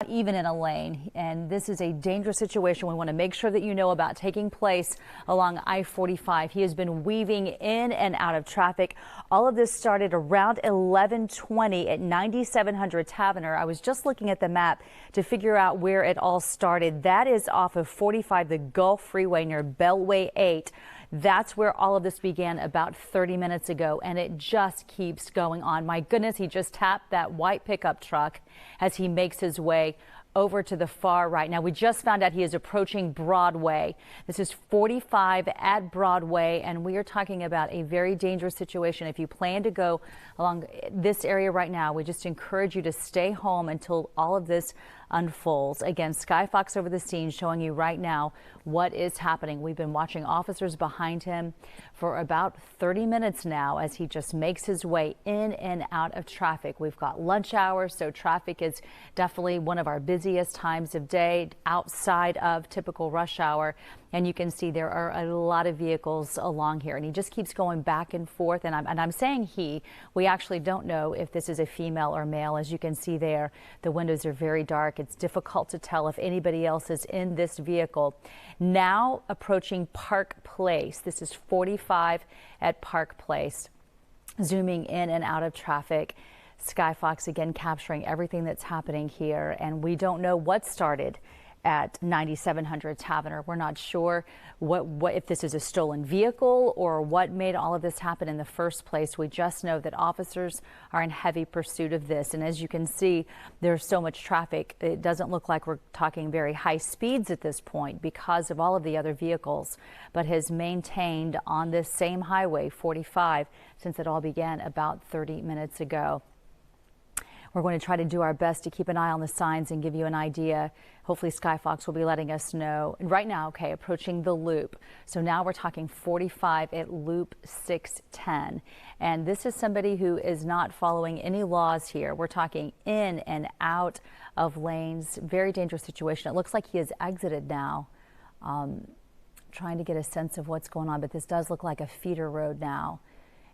Even in a lane, and this is a dangerous situation. We want to make sure that you know about taking place along I-45. He has been weaving in and out of traffic. All of this started around 11:20 at 9700 Tavenor. I was just looking at the map to figure out where it all started. That is off of 45, the Gulf Freeway near Beltway 8. That's where all of this began about 30 minutes ago, and it just keeps going on. My goodness, he just tapped that white pickup truck as he makes his way over to the far right. Now, we just found out he is approaching Broadway. This is 45 at Broadway, and we are talking about a very dangerous situation. If you plan to go along this area right now, we just encourage you to stay home until all of this unfolds. Again, Sky Fox over the scene showing you right now what is happening. We've been watching officers behind him for about 30 minutes now as he just makes his way in and out of traffic. We've got lunch hours, so traffic is definitely one of our busiest times of day outside of typical rush hour. And you can see there are a lot of vehicles along here, and he just keeps going back and forth. And I'm saying he. We actually don't know if this is a female or male. As you can see there, the windows are very dark. It's difficult to tell if anybody else is in this vehicle. Now approaching Park Place. This is 45 at Park Place. Zooming in and out of traffic. Sky Fox again capturing everything that's happening here, and we don't know what started at 9700 Tavenor. We're not sure what if this is a stolen vehicle or what made all of this happen in the first place. We just know that officers are in heavy pursuit of this. And as you can see, there's so much traffic. It doesn't look like we're talking very high speeds at this point because of all of the other vehicles, but has maintained on this same highway 45 since it all began about 30 minutes ago. We're going to try to do our best to keep an eye on the signs and give you an idea. Hopefully Sky Fox will be letting us know. Right now, okay, approaching the loop. So now we're talking 45 at Loop 610. And this is somebody who is not following any laws here. We're talking in and out of lanes. Very dangerous situation. It looks like he has exited now. Trying to get a sense of what's going on, but this does look like a feeder road now.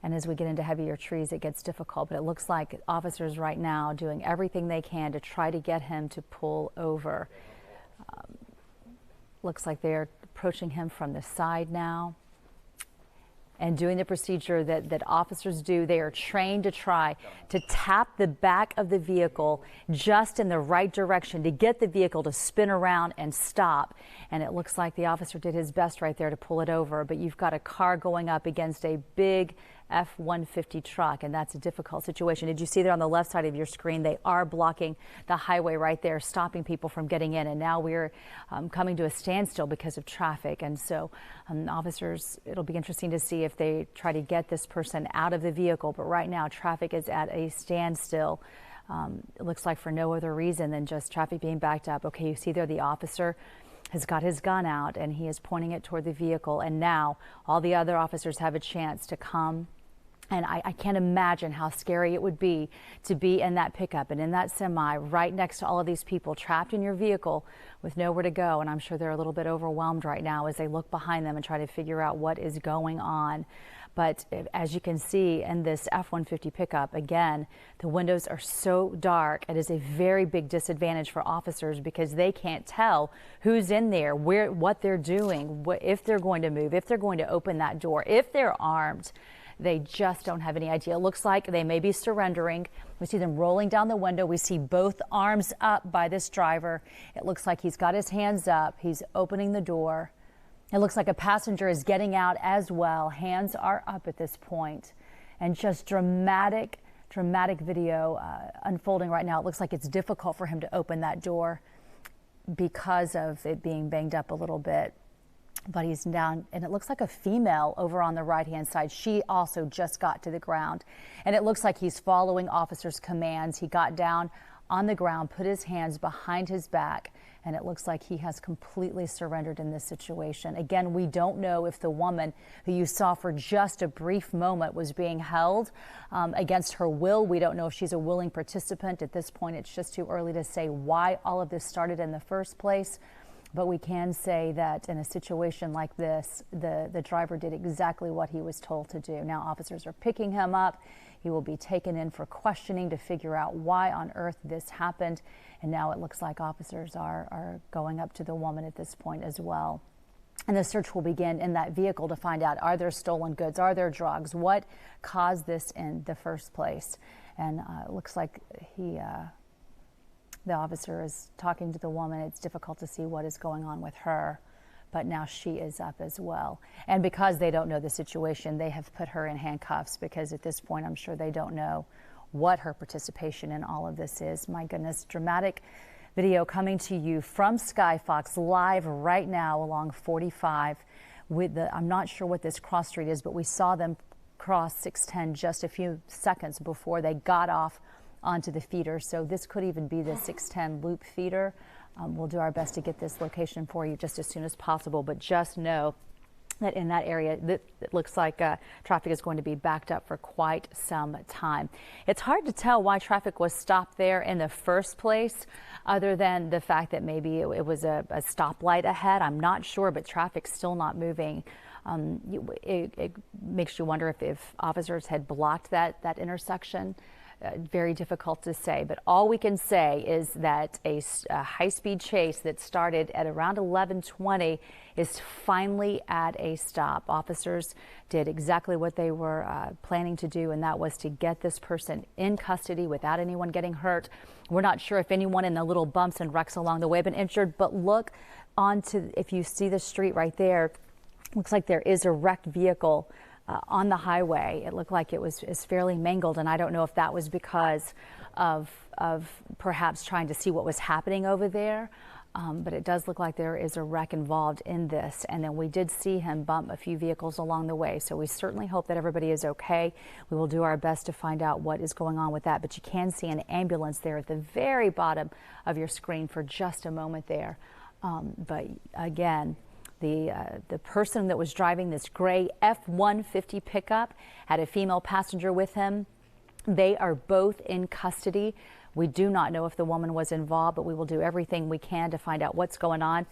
And as we get into heavier trees, it gets difficult. But it looks like officers right now doing everything they can to try to get him to pull over. Looks like they're approaching him from the side now and doing the procedure that officers do. They are trained to try to tap the back of the vehicle just in the right direction to get the vehicle to spin around and stop. And it looks like the officer did his best right there to pull it over. But you've got a car going up against a big F-150 truck, and that's a difficult situation. Did you see there on the left side of your screen? They are blocking the highway right there, stopping people from getting in. And now we're coming to a standstill because of traffic. And so officers, it'll be interesting to see if they try to get this person out of the vehicle. But right now, traffic is at a standstill. It looks like for no other reason than just traffic being backed up. Okay, you see there the officer has got his gun out and he is pointing it toward the vehicle. And now all the other officers have a chance to come. And I can't imagine how scary it would be to be in that pickup and in that semi right next to all of these people trapped in your vehicle with nowhere to go. And I'm sure they're a little bit overwhelmed right now as they look behind them and try to figure out what is going on. But as you can see in this F-150 pickup, again, the windows are so dark. It is a very big disadvantage for officers because they can't tell who's in there, what they're doing, if they're going to move, if they're going to open that door, if they're armed. They just don't have any idea. It looks like they may be surrendering. We see them rolling down the window. We see both arms up by this driver. It looks like he's got his hands up. He's opening the door. It looks like a passenger is getting out as well. Hands are up at this point. And just dramatic video unfolding right now. It looks like it's difficult for him to open that door because of it being banged up a little bit. But he's down, and it looks like a female over on the right-hand side. She also just got to the ground, and it looks like he's following officers' commands. He got down on the ground, put his hands behind his back, and it looks like he has completely surrendered in this situation. Again, we don't know if the woman who you saw for just a brief moment was being held against her will. We don't know if she's a willing participant. At this point, it's just too early to say why all of this started in the first place. But we can say that in a situation like this, the driver did exactly what he was told to do. Now officers are picking him up. He will be taken in for questioning to figure out why on earth this happened. And now it looks like officers are going up to the woman at this point as well. And the search will begin in that vehicle to find out, are there stolen goods? Are there drugs? What caused this in the first place? And it looks like the officer is talking to the woman. It's difficult to see what is going on with her, but now she is up as well. And because they don't know the situation, they have put her in handcuffs, because at this point, I'm sure they don't know what her participation in all of this is. My goodness, dramatic video coming to you from Skyfox live right now along 45 with I'm not sure what this cross street is, but we saw them cross 610 just a few seconds before they got off onto the feeder. So this could even be the 610 loop feeder. We'll do our best to get this location for you just as soon as possible, but just know that in that area, it looks like traffic is going to be backed up for quite some time. It's hard to tell why traffic was stopped there in the first place, other than the fact that maybe it was a stoplight ahead. I'm not sure, but traffic's still not moving. It makes you wonder if officers had blocked that intersection. Very difficult to say, but all we can say is that a high-speed chase that started at around 11:20 is finally at a stop. Officers did exactly what they were planning to do, and that was to get this person in custody without anyone getting hurt. We're not sure if anyone in the little bumps and wrecks along the way have been injured, but look onto, if you see the street right there, looks like there is a wrecked vehicle on the highway. It looked like it was fairly mangled, and I don't know if that was because of perhaps trying to see what was happening over there. But it does look like there is a wreck involved in this. And then we did see him bump a few vehicles along the way. So we certainly hope that everybody is okay. We will do our best to find out what is going on with that. But you can see an ambulance there at the very bottom of your screen for just a moment there. But again, the person that was driving this gray F-150 pickup had a female passenger with him. They are both in custody. We do not know if the woman was involved, but we will do everything we can to find out what's going on.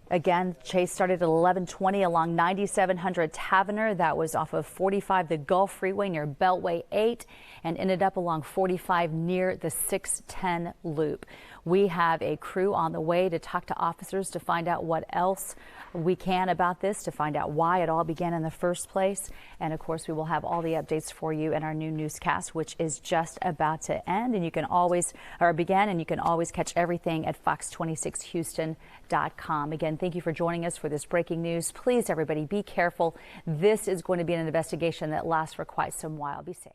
Again, chase started at 11:20 along 9700 Tavenor. That was off of 45, the Gulf Freeway near Beltway 8, and ended up along 45 near the 610 loop. We have a crew on the way to talk to officers to find out what else we can about this, to find out why it all began in the first place. And of course, we will have all the updates for you in our new newscast, which is just about to end. And you can always, or begin, and you can always catch everything at fox26houston.com. Again, thank you for joining us for this breaking news. Please, everybody, be careful. This is going to be an investigation that lasts for quite some while. Be safe.